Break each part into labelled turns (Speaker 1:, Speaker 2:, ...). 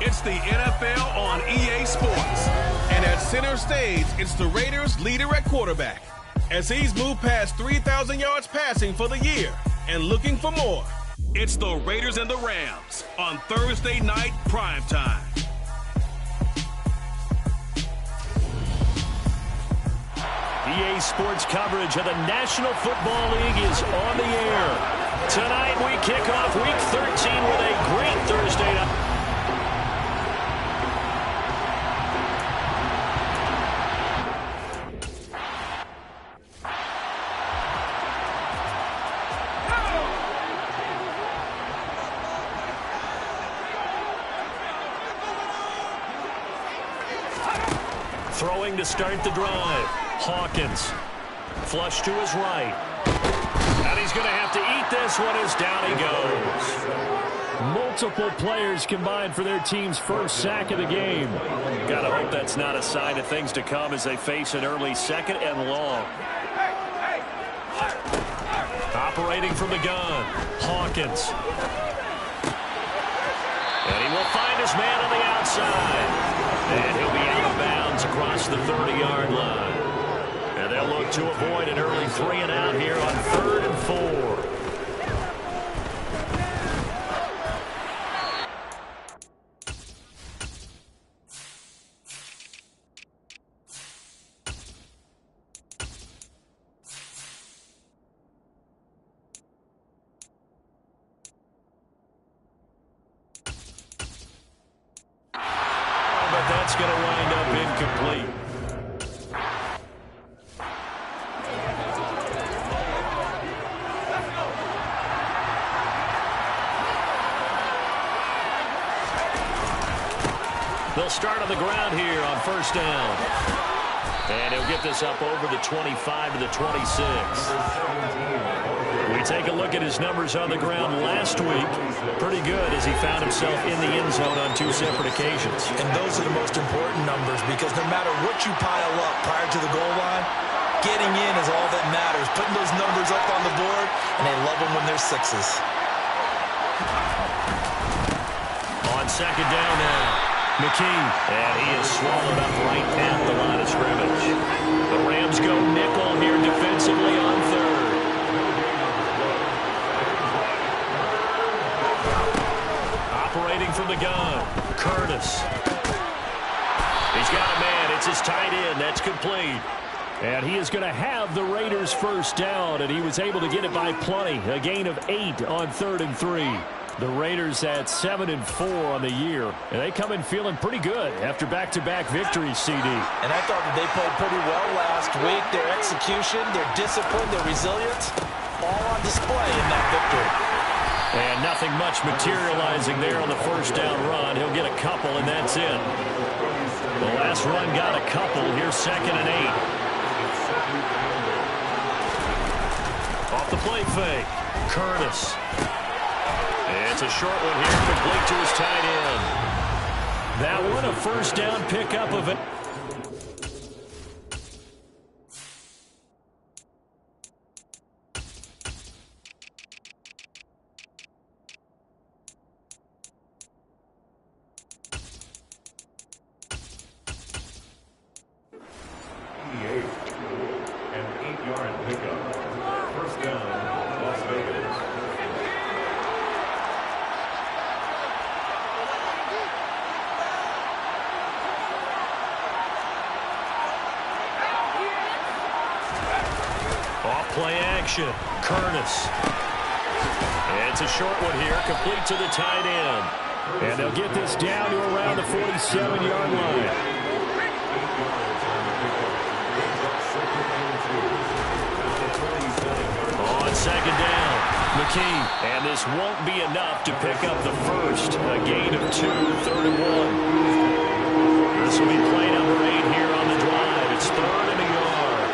Speaker 1: It's the NFL on EA Sports. And at center stage, it's the Raiders' leader at quarterback, as he's moved past 3,000 yards passing for the year and looking for more. It's the Raiders and the Rams on Thursday night primetime.
Speaker 2: EA Sports coverage of the National Football League is on the air. Tonight we kick off Week 13 with a great Thursday night. Throwing to start the drive. Hawkins. Flush to his right. And he's going to have to eat this one as down he goes. Multiple players combined for their team's first sack of the game. Got to hope that's not a sign of things to come as they face an early second and long. Operating from the gun. Hawkins. And he will find his man on the outside. And he'll be out of bounds across the 30-yard line. And they'll look to avoid an early 3-and-out here on 3rd and 4. That's going to wind up incomplete. They'll start on the ground here on first down. And he'll get this up over the 25 to the 26. We take a look at his numbers on the ground last week. Pretty good as he found himself in the end zone on 2 separate occasions.
Speaker 3: And those are the most important numbers because no matter what you pile up prior to the goal line, getting in is all that matters. Putting those numbers up on the board, and they love them when they're 6s.
Speaker 2: On second down now, McKee. And he is swallowed up right at the line of scrimmage. The Rams go nickel here defensively on 3rd. Operating from the gun, Curtis. He's got a man. It's his tight end. That's complete. And he is going to have the Raiders' first down, and he was able to get it by plenty. A gain of 8 on 3rd and 3. The Raiders at 7-4 on the year, and they come in feeling pretty good after back-to-back victories, CD.
Speaker 3: And I thought that they played pretty well last week. Their execution, their discipline, their resilience, all on display in that victory.
Speaker 2: And nothing much materializing there on the first down run. He'll get a couple, and that's it. The last run got a couple. Here's 2nd and 8. Off the play fake. Curtis. It's a short one here, complete to his tight end. That one a first down pickup of it.
Speaker 4: An 8-yard pickup. First down, Las Vegas.
Speaker 2: Off play action, Curtis. It's a short one here, complete to the tight end. And they'll get this down to around the 47-yard line. On second down, McKee. And this won't be enough to pick up the first. A gain of 2, 3rd and 1. This will be play number 8 here on the drive. It's 3rd and a yard.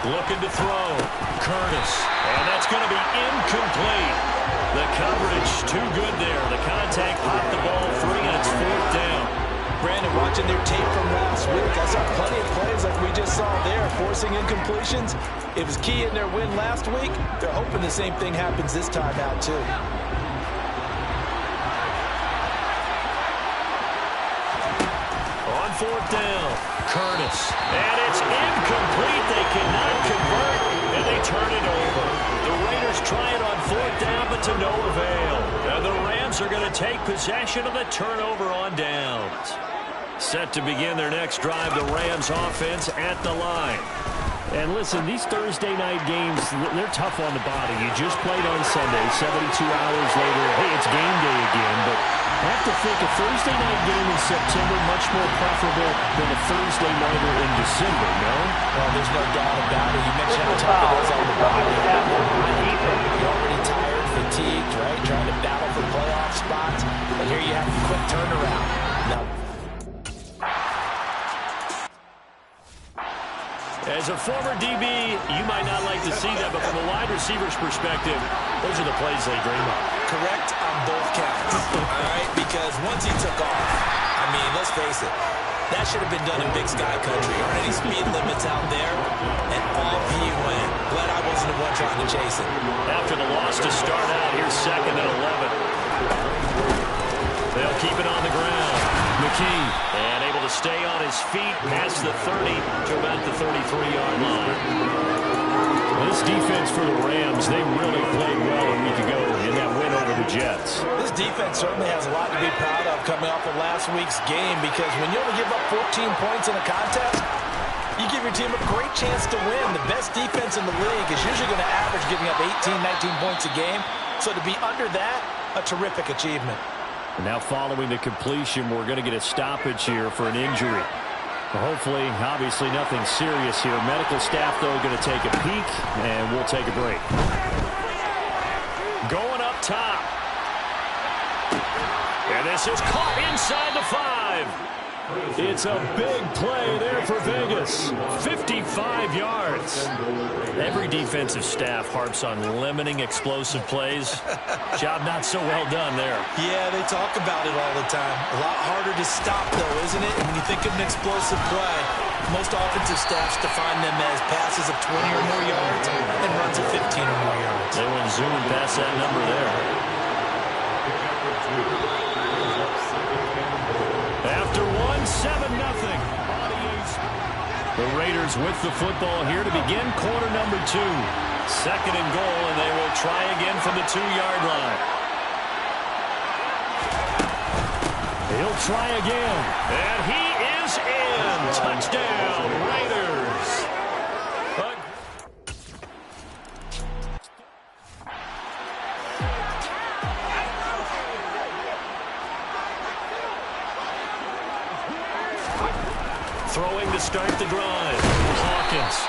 Speaker 2: Looking to throw. Curtis. And that's going to be incomplete. The coverage too good there. The contact popped the ball free, and it's 4th down.
Speaker 3: Brandon, watching their tape from last week, I saw plenty of plays like we just saw there, forcing incompletions. It was key in their win last week. They're hoping the same thing happens this time out, too.
Speaker 2: On fourth down, Curtis. And it's incomplete. They cannot convert, and they turn it over. The Raiders try it on fourth down, but to no avail. And the Rams are going to take possession of the turnover on downs. Set to begin their next drive, the Rams offense at the line. And listen, these Thursday night games, they're tough on the body. You just played on Sunday, 72 hours later, hey, it's game day again. But I have to think a Thursday night game in September much more preferable than a Thursday nighter in December, no?
Speaker 3: Well, there's no doubt about it. You mentioned how tough it is on the body. You're already tired, fatigued, right? Trying to battle for playoff spots. And here you have a quick turnaround. Now,
Speaker 2: as a former DB, you might not like to see that, but from a wide receiver's perspective, those are the plays they dream of.
Speaker 3: correct on both counts, all right? Because once he took off, I mean, let's face it, that should have been done in Big Sky Country. Aren't any speed limits out there? And off he went. Glad I wasn't the one trying to chase it.
Speaker 2: After the loss to start out, here's 2nd and 11. They'll keep it on the ground. McKee, and able to stay on his feet past the 30 to about the 33-yard line. This defense for the Rams, they really played well a week ago in that win over the Jets.
Speaker 3: This defense certainly has a lot to be proud of coming off of last week's game, because when you only give up 14 points in a contest, you give your team a great chance to win. The best defense in the league is usually going to average giving up 18, 19 points a game. So to be under that, a terrific achievement.
Speaker 2: And now following the completion, we're going to get a stoppage here for an injury. Hopefully, obviously nothing serious here. Medical staff, though, going to take a peek, and we'll take a break. Going up top. And this is caught inside the 5. It's a big play there for Vegas. 55 yards. Every defensive staff harps on limiting explosive plays. Job not so well done there.
Speaker 3: Yeah, they talk about it all the time. A lot harder to stop, though, isn't it? And when you think of an explosive play, most offensive staffs define them as passes of 20 or more yards and runs of 15 or more yards.
Speaker 2: They went zooming past that number there. After 7-0. The Raiders with the football here to begin quarter number 2. 2nd and goal, and they will try again from the 2-yard line. He'll try again, and he is in. Touchdown, Raiders. Throwing to start the drive. Hawkins.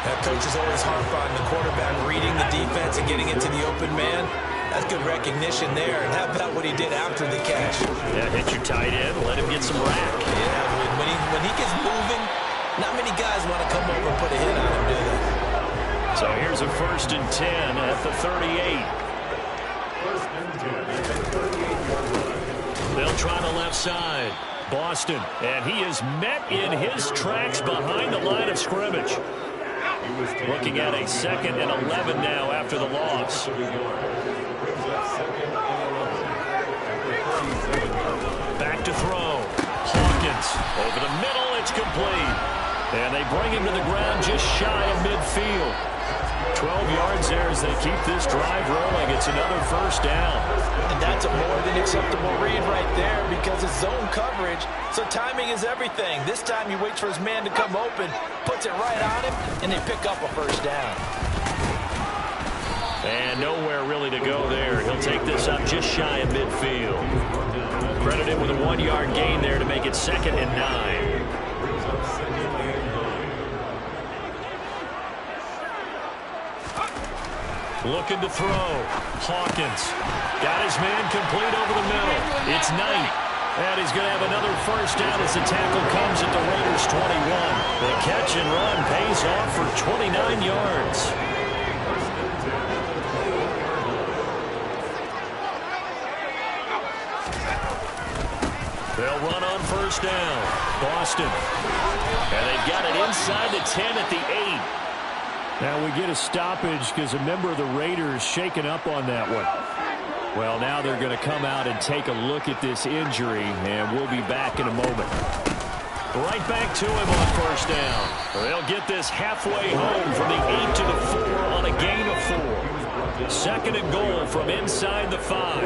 Speaker 3: That coach is always harp on the quarterback reading the defense and getting into the open man. That's good recognition there. And how about what he did after the catch?
Speaker 2: Yeah, hit your tight end. Let him get some rack.
Speaker 3: Yeah, when he gets moving, not many guys want to come over and put a hit on him, do they?
Speaker 2: So here's a 1st and 10 at the 38. They'll try the left side. Boston, and he is met in his tracks behind the line of scrimmage. Looking at a 2nd and 11 now after the loss. Back to throw. Hawkins over the middle, it's complete. And they bring him to the ground just shy of midfield. 12 yards there as they keep this drive rolling. It's another 1st down.
Speaker 3: And that's a more than acceptable read right there, because it's zone coverage, so timing is everything. This time he waits for his man to come open, puts it right on him, and they pick up a 1st down.
Speaker 2: And nowhere really to go there. He'll take this up just shy of midfield. Credited with a 1-yard gain there to make it 2nd and 9. Looking to throw. Hawkins got his man complete over the middle. It's Knight. And he's going to have another 1st down as the tackle comes at the Raiders' 21. The catch and run pays off for 29 yards. They'll run first down. Boston. And they've got it inside the 10 at the 8. Now we get a stoppage because a member of the Raiders shaken up on that one. Well, now they're going to come out and take a look at this injury, and we'll be back in a moment. Right back to him on first down. They'll get this halfway home from the 8 to the 4 on a gain of 4. Second and goal from inside the 5.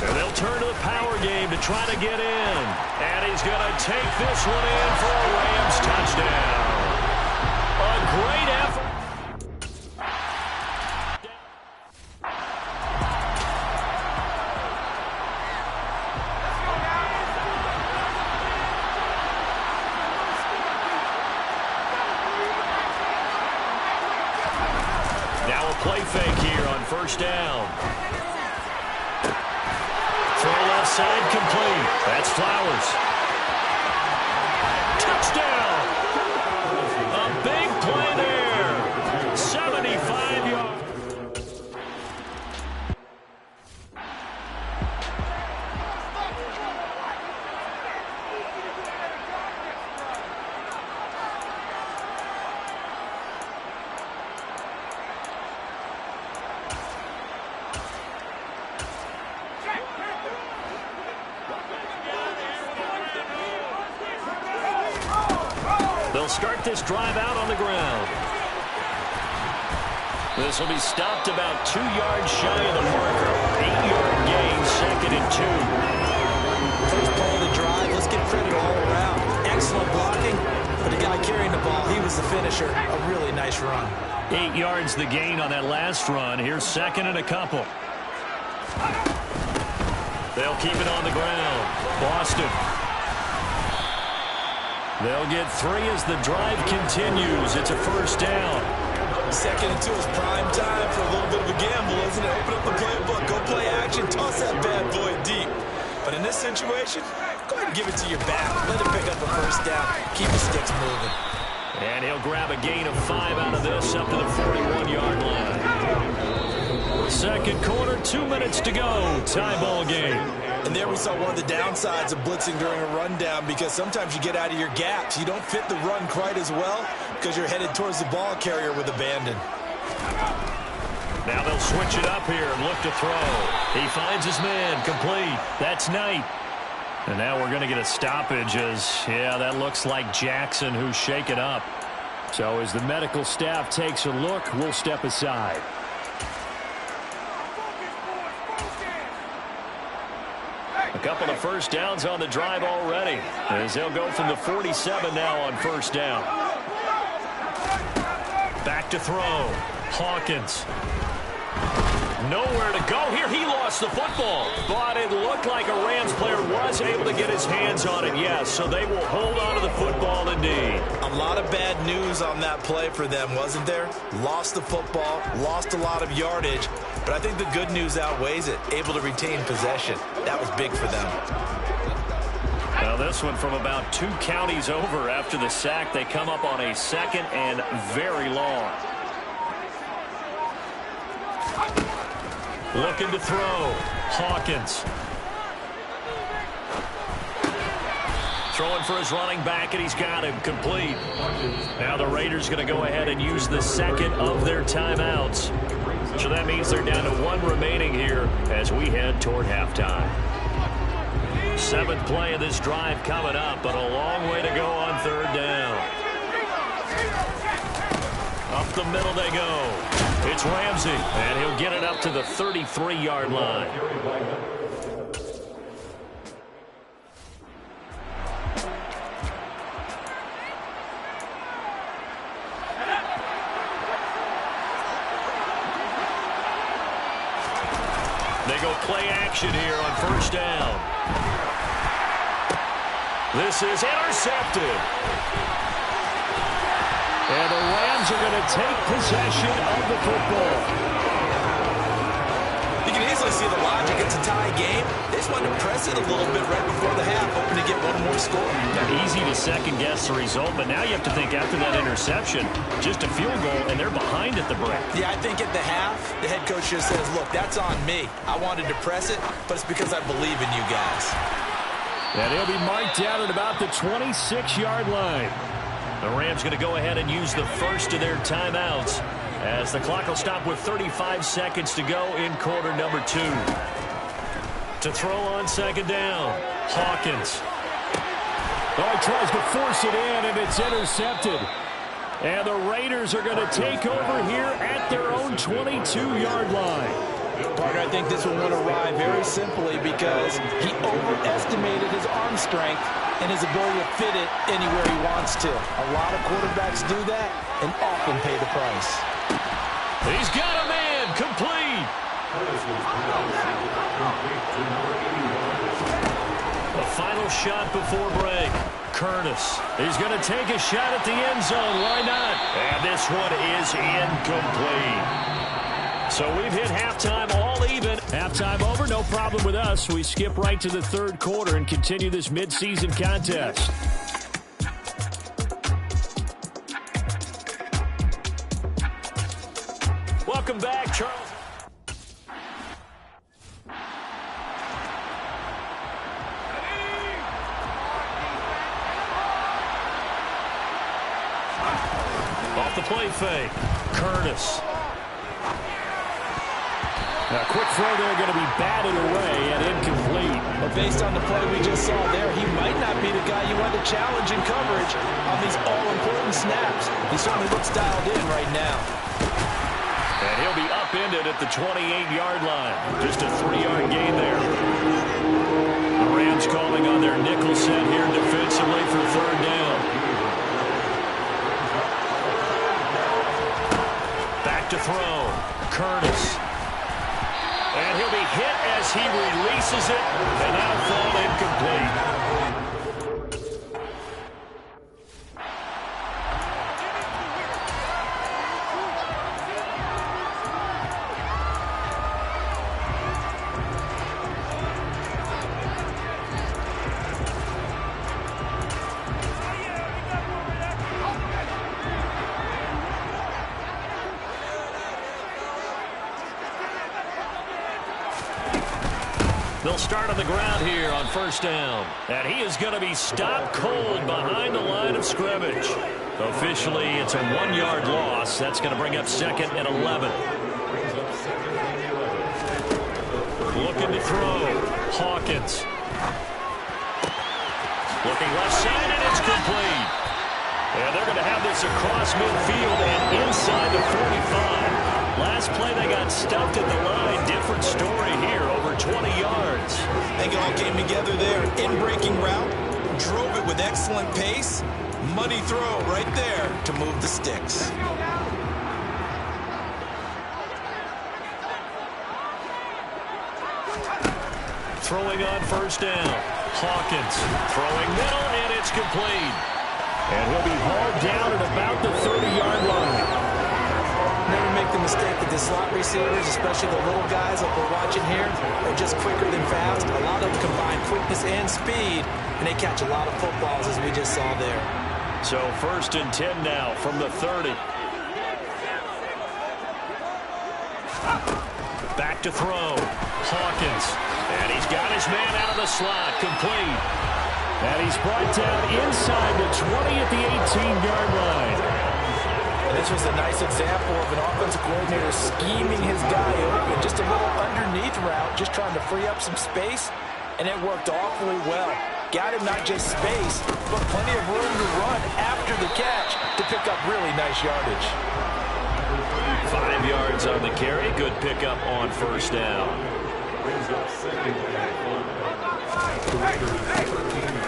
Speaker 2: And they'll turn to the power game to try to get in. And he's going to take this one in for a Rams touchdown. A great effort. Now a play fake here on first down. Throw left side complete. That's Flowers. Touchdown! A big play there. 75 yards. They'll start this drive out on the ground. This will be stopped about 2 yards shy of the marker. 8-yard gain, second and 2.
Speaker 3: First play of the drive. Let's give credit all around. Excellent blocking. But the guy carrying the ball, he was the finisher. A really nice run.
Speaker 2: 8 yards the gain on that last run. Here's second and a couple. They'll keep it on the ground. Boston. They'll get 3 as the drive continues. It's a first down.
Speaker 3: Second and 2 is prime time for a little bit of a gamble, isn't it? Open up the playbook, go play action, toss that bad boy deep. But in this situation, go ahead and give it to your back. Let him pick up a first down. Keep the sticks moving.
Speaker 2: And he'll grab a gain of 5 out of this up to the 41-yard line. Second quarter, 2 minutes to go. Tie ball game.
Speaker 3: And there we saw one of the downsides of blitzing during a rundown, because sometimes you get out of your gaps. You don't fit the run quite as well because you're headed towards the ball carrier with abandon.
Speaker 2: Now they'll switch it up here and look to throw. He finds his man, complete. That's Knight. And now we're going to get a stoppage as, yeah, that looks like Jackson who's shaken up. So as the medical staff takes a look, we'll step aside. A couple of first downs on the drive already, as they'll go from the 47 now on first down. Back to throw. Hawkins. Nowhere to go here. He lost the football, but it looked like a Rams player was able to get his hands on it, yes, so they will hold on to the football indeed.
Speaker 3: A lot of bad news on that play for them, wasn't there? Lost the football, lost a lot of yardage, but I think the good news outweighs it. Able to retain possession. That was big for them.
Speaker 2: Now this one from about 2 counties over after the sack. They come up on a second and very long. Looking to throw. Hawkins. Throwing for his running back, and he's got him complete. Now the Raiders going to go ahead and use the second of their timeouts. So that means they're down to 1 remaining here as we head toward halftime. 7th play of this drive coming up, but a long way to go on third down. Up the middle they go. It's Ramsey, and he'll get it up to the 33-yard line. They go play action here on first down. This is intercepted. And the Rams are going to take possession of the football.
Speaker 3: You can easily see the logic. It's a tie game. They just wanted to press it a little bit right before the half, hoping to get one more score.
Speaker 2: Easy to second-guess the result, but now you have to think after that interception, just a field goal, and they're behind at the break.
Speaker 3: Yeah, I think at the half, the head coach just says, look, that's on me. I wanted to press it, but it's because I believe in you guys.
Speaker 2: And he'll be marked down at about the 26-yard line. The Rams going to go ahead and use the first of their timeouts as the clock will stop with 35 seconds to go in quarter number 2. To throw on second down, Hawkins. Oh, he tries to force it in, and it's intercepted. And the Raiders are going to take over here at their own 22-yard line.
Speaker 3: Partner, I think this one went awry very simply because he overestimated his arm strength and his ability to fit it anywhere he wants to. A lot of quarterbacks do that and often pay the price.
Speaker 2: He's got a man, complete. The final shot before break. Curtis. He's going to take a shot at the end zone. Why not? And this one is incomplete. So we've hit halftime all even. Halftime over, no problem with us. We skip right to the third quarter and continue this midseason contest. Welcome back, Charles. Off the play fake. Curtis. A quick throw there going to be batted away and incomplete.
Speaker 3: But based on the play we just saw there, he might not be the guy you want to challenge in coverage on these all-important snaps. He certainly looks dialed in right now.
Speaker 2: And he'll be upended at the 28-yard line. Just a 3-yard gain there. The Rams calling on their nickel set here defensively for third down. Back to throw. Curtis. And he'll be hit as he releases it, and that'll fall incomplete. They'll start on the ground here on first down. And he is going to be stopped cold behind the line of scrimmage. Officially, it's a 1-yard loss. That's going to bring up second and 11. Looking to throw. Hawkins. Looking left side, and it's complete. And they're going to have this across midfield and inside the 45. Last play, they got stuffed at the line. Different story here, over 20 yards.
Speaker 3: I think it all came together there. In-breaking route, drove it with excellent pace. Money throw right there to move the sticks.
Speaker 2: Throwing on first down. Hawkins throwing middle, and it's complete. And he'll be hauled down at about the 30-yard line.
Speaker 3: Never make the mistake that the slot receivers, especially the little guys like we're watching here, are just quicker than fast. A lot of them combine quickness and speed, and they catch a lot of footballs, as we just saw there.
Speaker 2: So first and 10 now from the 30. Back to throw. Hawkins. And he's got his man out of the slot. Complete. And he's brought down inside the 20 at the 18-yard line.
Speaker 3: And this was a nice example of an offensive coordinator scheming his guy open. Just a little underneath route, just trying to free up some space, and it worked awfully well. Got him not just space, but plenty of room to run after the catch to pick up really nice yardage.
Speaker 2: 5 yards on the carry. Good pickup on first down.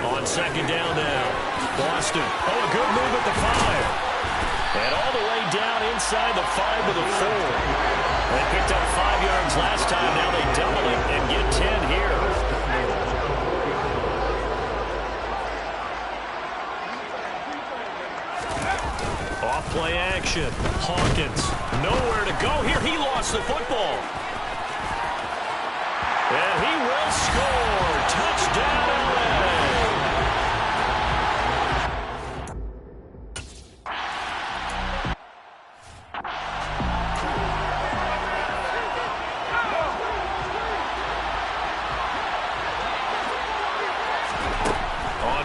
Speaker 2: On second down now. Boston. Oh, a good move at the 5. And all the way down inside the 5 to the 4. They picked up 5 yards last time. Now they double it and get 10 here. Off play action. Hawkins. Nowhere to go here. He lost the football.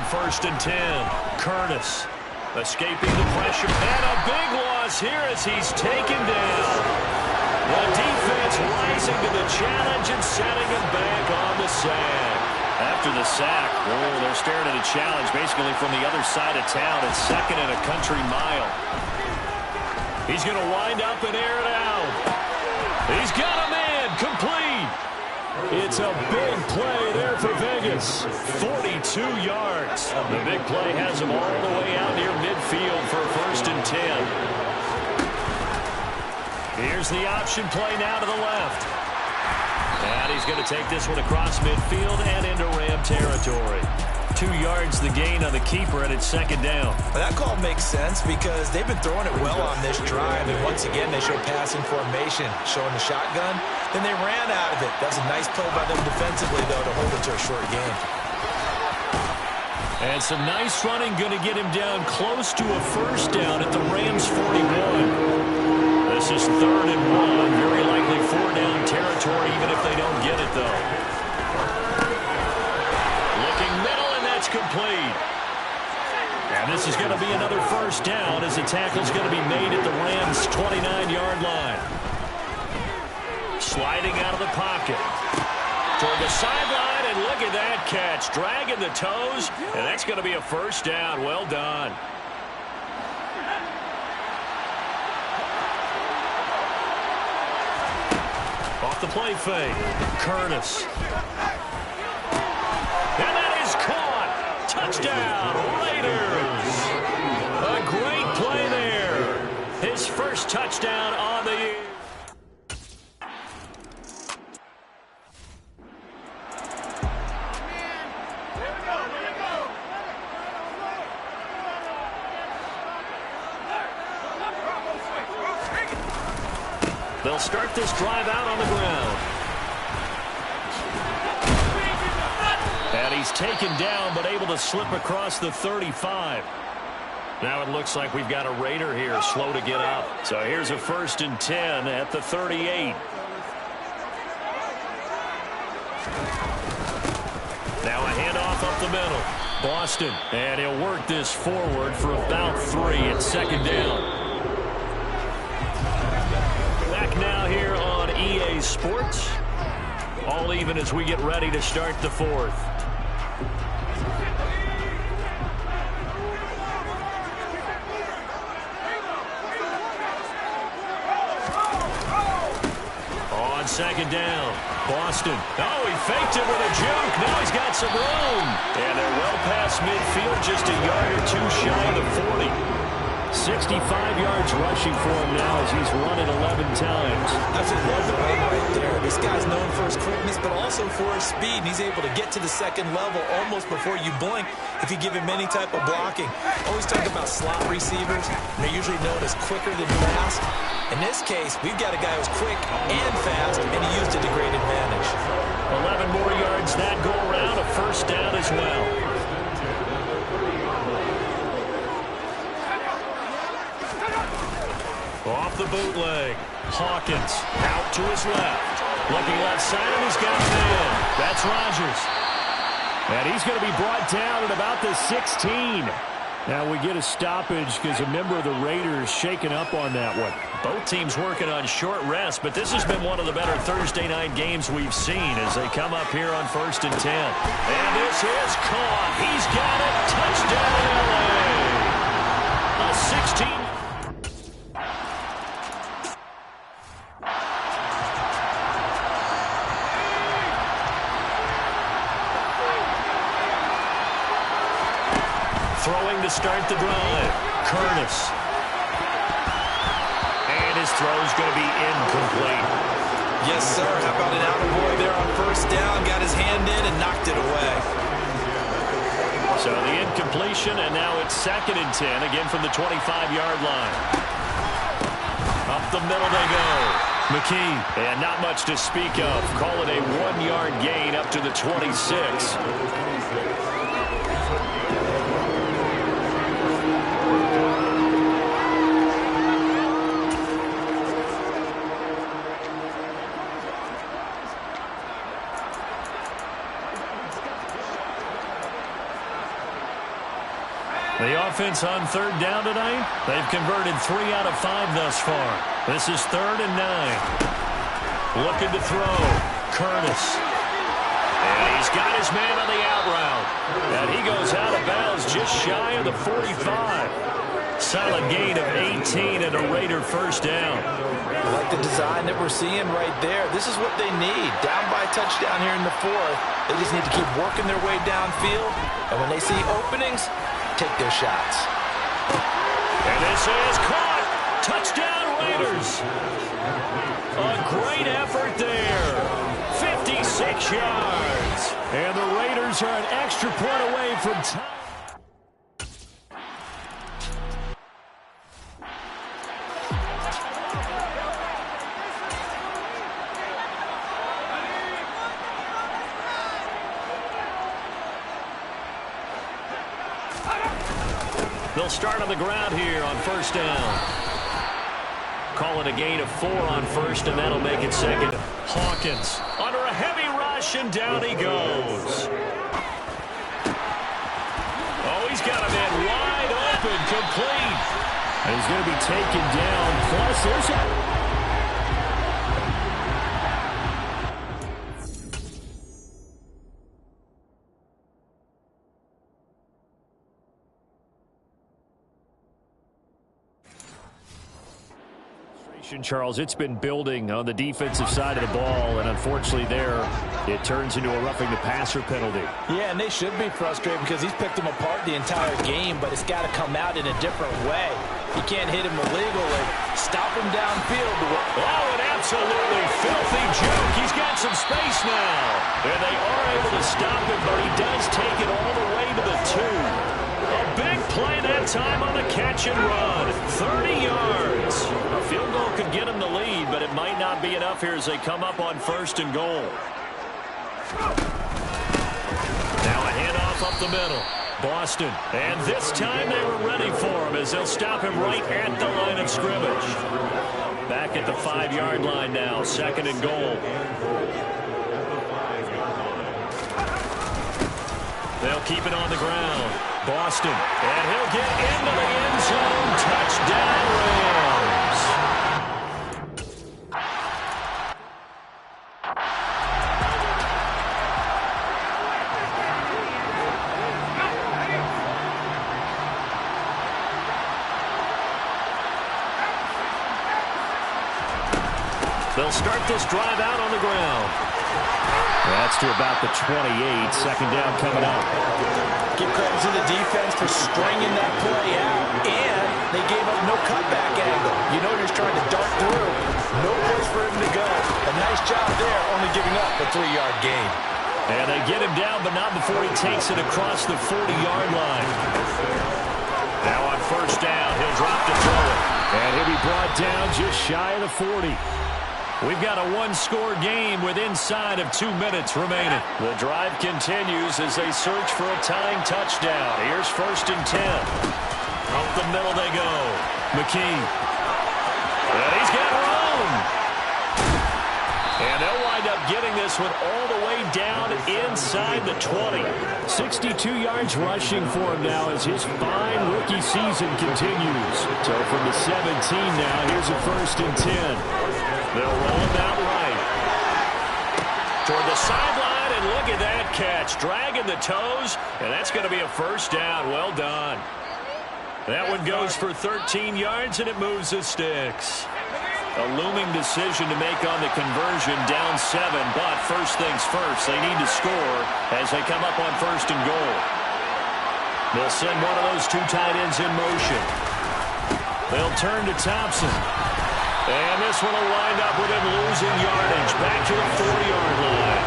Speaker 2: 1st and 10. Curtis escaping the pressure. And a big loss here as he's taken down. The defense rising to the challenge and setting him back on the sack. After the sack, they're staring at a challenge basically from the other side of town. It's 2nd and a country mile. He's going to wind up and air it out. He's got a man complete. It's a big play there for Vegas. 42 yards. The big play has him all the way out near midfield for 1st and 10. Here's the option play now to the left. And he's going to take this one across midfield and into Ram territory. 2 yards the gain on the keeper, and it's 2nd down.
Speaker 3: That call makes sense because they've been throwing it well on this drive, and once again they show passing formation, showing the shotgun. Then they ran out of it. That's a nice play by them defensively, though, to hold it to a short gain.
Speaker 2: And some nice running going to get him down close to a 1st down at the Rams 41. This is 3rd and 1, very likely 4-down territory, even if they don't get it, though. Looking middle, and that's complete. And this is going to be another 1st down as the tackle's going to be made at the Rams' 29-yard line. Sliding out of the pocket. Toward the sideline, and look at that catch. Dragging the toes, and that's going to be a 1st down. Well done. Off the play fake. Curtis. And that is caught. Touchdown, Raiders. A great play there. His 1st touchdown on the year. They'll start this drive out on the ground. And he's taken down, but able to slip across the 35. Now it looks like we've got a Raider here, slow to get up. So here's a 1st and 10 at the 38. Now a handoff up the middle. Boston, and he'll work this forward for about 3 at 2nd down. Now here on EA Sports. All even as we get ready to start the 4th. On 2nd down, Boston. Oh, he faked it with a juke. Now he's got some room. And they're well past midfield, just a yard or 2 shy of the 40. 65 yards rushing for him now as he's run it 11 times.
Speaker 3: I just love the run right there. This guy's known for his quickness, but also for his speed. And he's able to get to the 2nd level almost before you blink if you give him any type of blocking. Always talk about slot receivers. They're usually known as quicker than fast. In this case, we've got a guy who's quick and fast, and he used it to great advantage.
Speaker 2: 11 more yards that go around, a 1st down as well. Off the bootleg. Hawkins out to his left. Looking left side, and he's got a man. That's Rodgers. And he's going to be brought down at about the 16. Now we get a stoppage because a member of the Raiders shaken up on that one. Both teams working on short rest, but this has been one of the better Thursday night games we've seen as they come up here on 1st and 10. And this is caught. He's got it. Touchdown, LA. A 16. Throwing to start the drive. Curtis. And his throw's going to be incomplete.
Speaker 3: Yes, sir. How about an attaboy there on 1st down? Got his hand in and knocked it away.
Speaker 2: So the incompletion, and now it's 2nd and 10, again from the 25-yard line. Up the middle they go. McKee, and not much to speak of. Call it a 1-yard gain up to the 26. The offense on third down tonight, they've converted 3 out of 5 thus far. This is 3rd and 9. Looking to throw. Curtis. And he's got his man on the out route. And he goes out of bounds just shy of the 45. Solid gain of 18 and a Raider first down.
Speaker 3: I like the design that we're seeing right there. This is what they need. Down by a touchdown here in the 4th. They just need to keep working their way downfield. And when they see openings, take their shots.
Speaker 2: And this is caught. Touchdown Raiders. A great effort there. 56 yards. And the Raiders are an extra point away from time. They'll start on the ground here on first down. Call it a gain of 4 on first, and that'll make it second. Hawkins under a heavy rush, and down he goes. Oh, he's got a man wide open, complete. And he's going to be taken down. Plus, there's a... Charles, it's been building on the defensive side of the ball, and unfortunately there it turns into a roughing the passer penalty.
Speaker 3: Yeah, and they should be frustrated because he's picked them apart the entire game, but it's got to come out in a different way. You can't hit him illegally. Stop him downfield.
Speaker 2: Oh, an absolutely filthy joke. He's got some space now. And they are able to stop him, but he does take it all the way to the 2. A big play that time on the catch and run. 30 yards. A field goal could get him the lead, but it might not be enough here as they come up on first and goal. Now a handoff up the middle. Boston. And this time they were ready for him as they'll stop him right at the line of scrimmage. Back at the 5-yard line now. 2nd and goal. They'll keep it on the ground. Boston. And he'll get into the end zone. Touchdown, Rams. They'll start this drive out on the ground. That's to about the 28. 2nd down coming up.
Speaker 3: Give credit to the defense for stringing that play out, and they gave up no cutback angle. You know he's trying to dart through. No place for him to go. A nice job there, only giving up a 3-yard gain.
Speaker 2: And they get him down, but not before he takes it across the 40-yard line. Now on first down, he'll drop to throw it. And he'll be brought down just shy of the 40. We've got a 1-score game with inside of 2 minutes remaining. The drive continues as they search for a tying touchdown. Here's 1st and 10. Up the middle they go. McKee. And he's got room. And they'll wind up getting this one all the way down inside the 20. 62 yards rushing for him now as his fine rookie season continues. So from the 17 now, here's a 1st and 10. They'll roll him out right. Toward the sideline, and look at that catch. Dragging the toes, and that's going to be a 1st down. Well done. That one goes for 13 yards, and it moves the sticks. A looming decision to make on the conversion, down 7. But first things first, they need to score as they come up on 1st and goal. They'll send one of those 2 tight ends in motion. They'll turn to Thompson. And this one will wind up with him losing yardage back to the 40-yard line.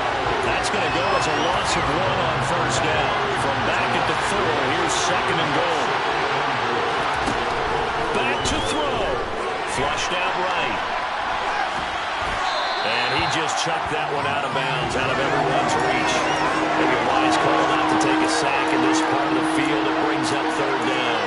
Speaker 2: That's going to go as a loss of 1 on first down. From back at the 4, here's 2nd and goal. Back to throw. Flushed out right. And he just chucked that one out of bounds, out of everyone's reach. Maybe a wise call not to take a sack in this part of the field. It brings up 3rd down.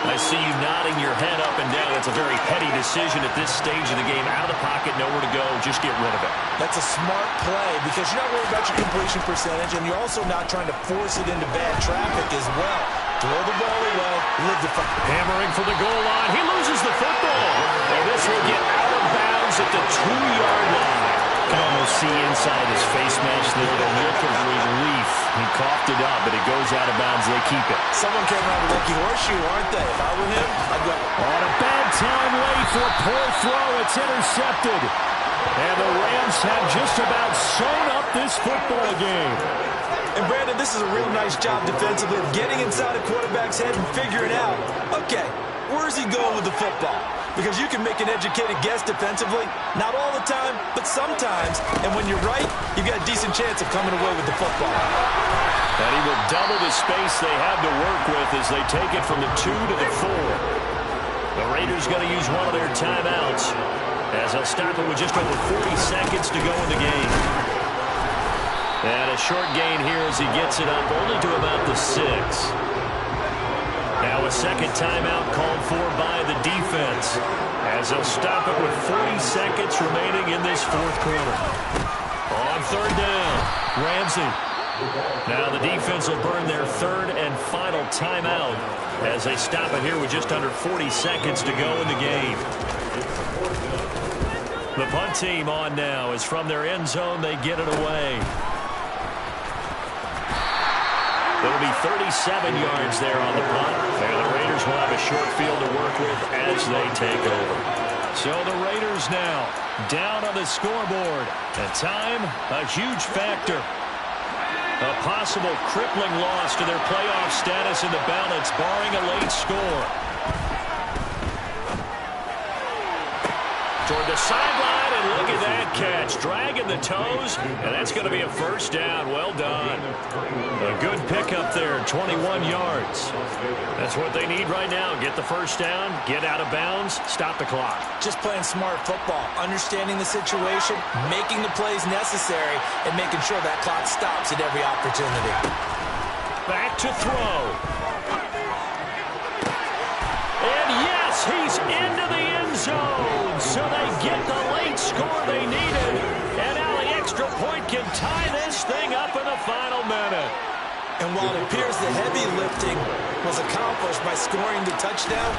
Speaker 2: I see you nodding your head up and down. It's a very heady decision at this stage of the game. Out of the pocket, nowhere to go. Just get rid of it.
Speaker 3: That's a smart play because you're not worried about your completion percentage, and you're also not trying to force it into bad traffic as well. Throw the ball away. Live the fight.
Speaker 2: Hammering for the goal line. He loses the football. And this will get out of bounds at the 2-yard line. You can almost see inside his face mask there the look of relief. He coughed it up, but it goes out of bounds. They keep it.
Speaker 3: Someone came around with a lucky horseshoe, aren't they? If I were him, I'd go.
Speaker 2: On a bad time late for a poor throw. It's intercepted. And the Rams have just about sewn up this football game.
Speaker 3: And Brandon, this is a real nice job defensively of getting inside a quarterback's head and figuring out, okay, where's he going with the football? Because you can make an educated guess defensively, not all the time, but sometimes. And when you're right, you've got a decent chance of coming away with the football.
Speaker 2: And he will double the space they have to work with as they take it from the 2 to the 4. The Raiders going to use one of their timeouts as they'll stop it with just over 40 seconds to go in the game. And a short gain here as he gets it up only to about the 6. Now a second timeout called for by the defense as they'll stop it with 40 seconds remaining in this fourth quarter. On third down, Ramsey. Now the defense will burn their third and final timeout as they stop it here with just under 40 seconds to go in the game. The punt team on now is from their end zone. They get it away. It'll be 37 yards there on the punt. And the Raiders will have a short field to work with as they take over. So the Raiders now down on the scoreboard. And time, a huge factor. A possible crippling loss to their playoff status in the balance, barring a late score. Toward the sideline, and look at that catch. Dragging the toes, and that's going to be a first down. Well done. A good pickup there, 21 yards. That's what they need right now. Get the first down, get out of bounds, stop the clock.
Speaker 3: Just playing smart football, understanding the situation, making the plays necessary, and making sure that clock stops at every opportunity.
Speaker 2: Back to throw. And yes, he's into the end zone. So they get the late score they needed. And now the extra point can tie this thing up in the final minute.
Speaker 3: And while it appears the heavy lifting was accomplished by scoring the touchdown,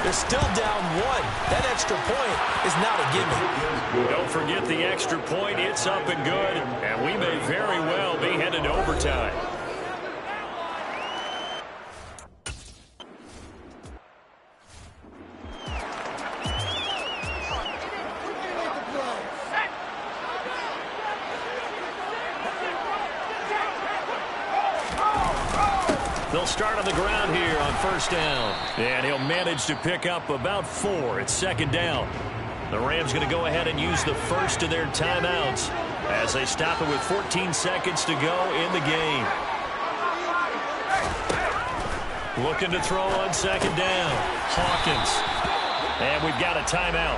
Speaker 3: they're still down 1. That extra point is not a gimme.
Speaker 2: Don't forget the extra point. It's up and good. And we may very well be headed to overtime. They'll start on the ground here on first down. And he'll manage to pick up about 4. It's second down. The Rams going to go ahead and use the first of their timeouts as they stop it with 14 seconds to go in the game. Looking to throw on second down. Hawkins. And we've got a timeout.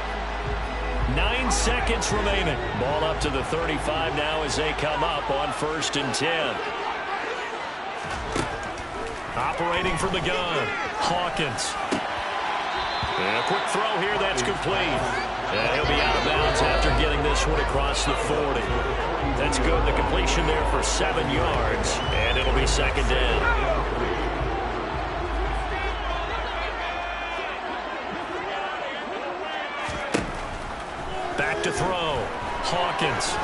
Speaker 2: 9 seconds remaining. Ball up to the 35 now as they come up on first and 10. Operating from the gun, Hawkins. And a quick throw here, that's complete. And he'll be out of bounds after getting this one across the 40. That's good. The completion there for 7 yards. And it'll be second down. Back to throw, Hawkins.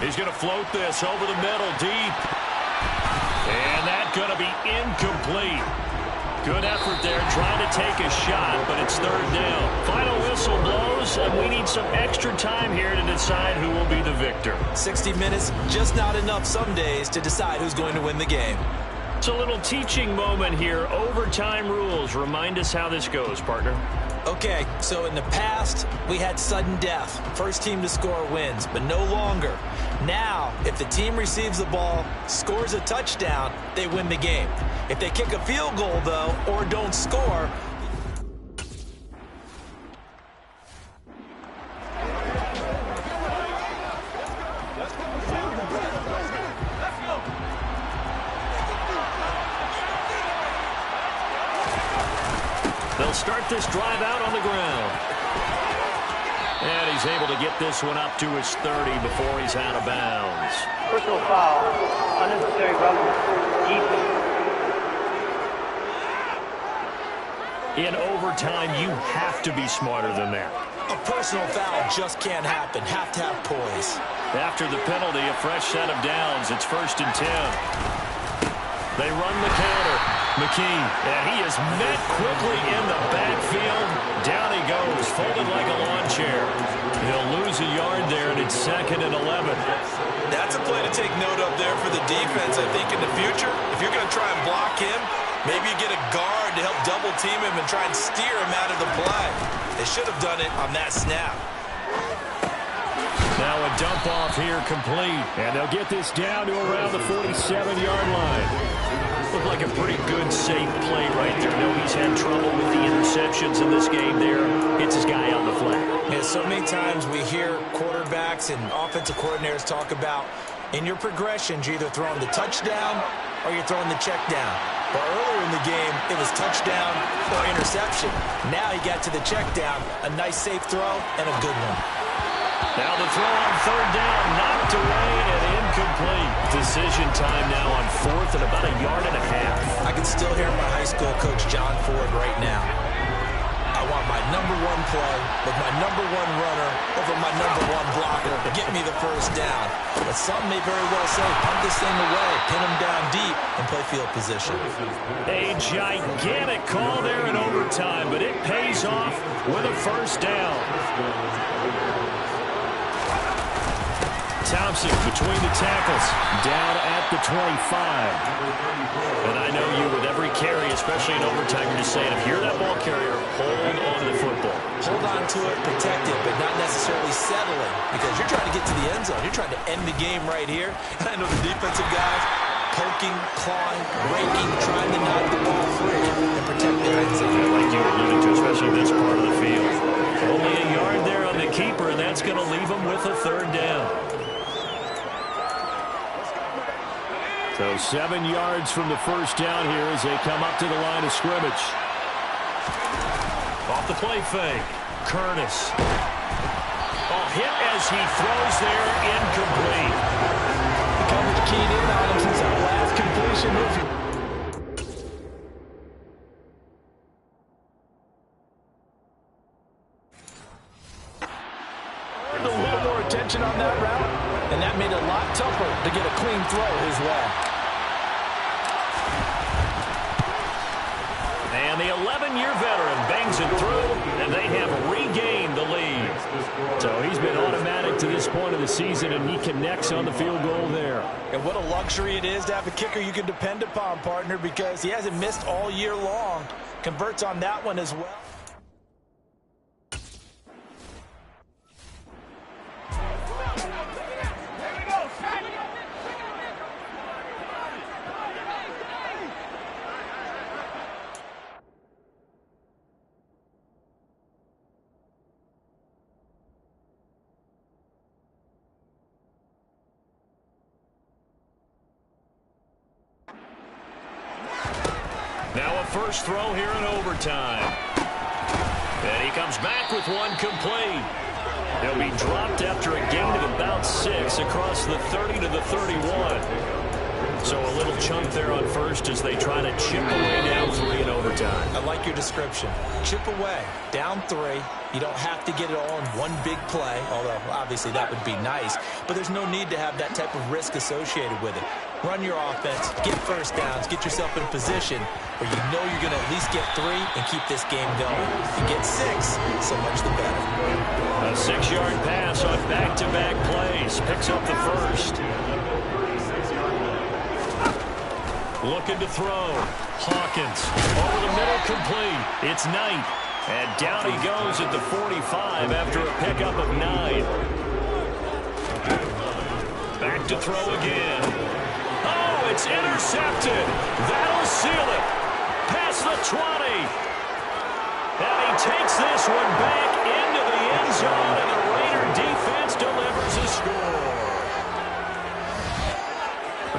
Speaker 2: He's going to float this over the middle, deep. And that's going to be incomplete. Good effort there, trying to take a shot, but it's third down. Final whistle blows, and we need some extra time here to decide who will be the victor.
Speaker 3: 60 minutes, just not enough some days to decide who's going to win the game.
Speaker 2: It's a little teaching moment here. Overtime rules. Remind us how this goes, partner.
Speaker 3: Okay, so in the past, we had sudden death. First team to score wins, but no longer. Now, if the team receives the ball, scores a touchdown, they win the game. If they kick a field goal, though, or don't score,
Speaker 2: they'll start this drive out on the ground. And he's able to get this one up to his 30 before he's out of bounds.
Speaker 5: Personal foul, unnecessary roughness, defense.
Speaker 2: In overtime, you have to be smarter than that.
Speaker 3: A personal foul just can't happen. Have to have poise.
Speaker 2: After the penalty, a fresh set of downs. It's 1st and 10. They run the counter. McKee, and he is met quickly in the backfield. Down he goes, folded like a lawn chair. He'll lose a yard there, and it's 2nd and 11.
Speaker 3: That's a play to take note of there for the defense, I think, in the future. If you're going to try and block him, maybe you get a guard to help double-team him and try and steer him out of the play. They should have done it on that snap.
Speaker 2: Now a dump-off here complete, and they'll get this down to around the 47-yard line. Looked like a pretty good, safe play right there. No, he's had trouble with the interceptions in this game there. Hits his guy on the flat.
Speaker 3: Yeah, so many times we hear quarterbacks and offensive coordinators talk about in your progressions, you're either throwing the touchdown or you're throwing the check down. But earlier in the game, it was touchdown or interception. Now he got to the check down, a nice safe throw, and a good one.
Speaker 2: Now the throw on 3rd down, knocked away and incomplete. Decision time now on 4th and about 1.5 yards.
Speaker 3: I can still hear my high school coach, John Ford, right now. I want my #1 play with my #1 runner over my #1 blocker to get me the 1st down. But some may very well say, punt this thing away, pin him down deep, and play field position.
Speaker 2: A gigantic call there in overtime, but it pays off with a 1st down. Thompson between the tackles, down at the 25. And I know you, with every carry, especially in overtime, you're just saying, if you're that ball carrier, hold on to the football.
Speaker 3: Hold on to it, protect it, but not necessarily settling, because you're trying to get to the end zone. You're trying to end the game right here. And I know the defensive guys poking, clawing, raking, trying to knock the ball free and protect their end zone.
Speaker 2: Yeah, like you alluded to, especially this part of the field. Only a yard there on the keeper, and that's going to leave him with a 3rd down. So 7 yards from the 1st down here as they come up to the line of scrimmage. Off the play fake. Curtis. Oh, hit as he throws there, incomplete.
Speaker 3: The coverage keyed in on him since that last completion. A little more attention on that route, and that made it a lot tougher to get a clean throw his way.
Speaker 2: And the 11-year veteran bangs it through, and they have regained the lead. So he's been automatic to this point of the season, and he connects on the field goal there.
Speaker 3: And what a luxury it is to have a kicker you can depend upon, partner, because he hasn't missed all year long. Converts on that one as well.
Speaker 2: Now a first throw here in overtime. And he comes back with one complete. He'll be dropped after a gain of about 6 across the 30 to the 31. So a little chunk there on 1st as they try to chip away down 3 in overtime.
Speaker 3: I like your description. Chip away, down 3. You don't have to get it all in one big play, although obviously that would be nice. But there's no need to have that type of risk associated with it. Run your offense, get 1st downs, get yourself in a position where you know you're going to at least get 3 and keep this game going. If you get 6, so much the better.
Speaker 2: A 6-yard pass on back-to-back plays. Picks up the 1st. Looking to throw. Hawkins over the middle, complete. It's Knight. And down he goes at the 45 after a pickup of 9. Back to throw again. Oh, it's intercepted. That'll seal it. Past the 20. And he takes this one back into the end zone, and the Raider defense delivers a score.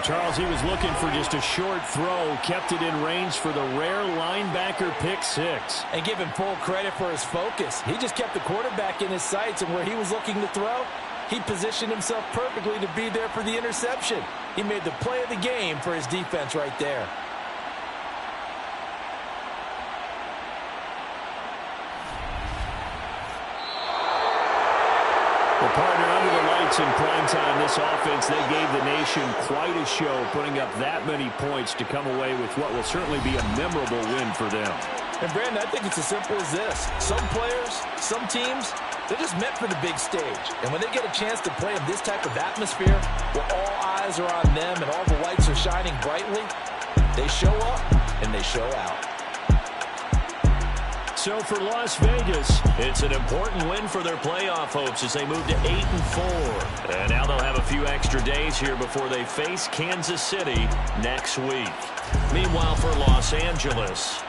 Speaker 2: Charles, he was looking for just a short throw, kept it in range for the rare linebacker pick 6.
Speaker 3: And give him full credit for his focus. He just kept the quarterback in his sights, and where he was looking to throw, he positioned himself perfectly to be there for the interception. He made the play of the game for his defense right there.
Speaker 2: Well, partner, under the lights in primetime, this offense, they gave the nation quite a show, putting up that many points to come away with what will certainly be a memorable win for them.
Speaker 3: And, Brandon, I think it's as simple as this. Some players, some teams, they're just meant for the big stage. And when they get a chance to play in this type of atmosphere, where all eyes are on them and all the lights are shining brightly, they show up and they show out.
Speaker 2: So for Las Vegas, it's an important win for their playoff hopes as they move to 8-4. And now they'll have a few extra days here before they face Kansas City next week. Meanwhile, for Los Angeles,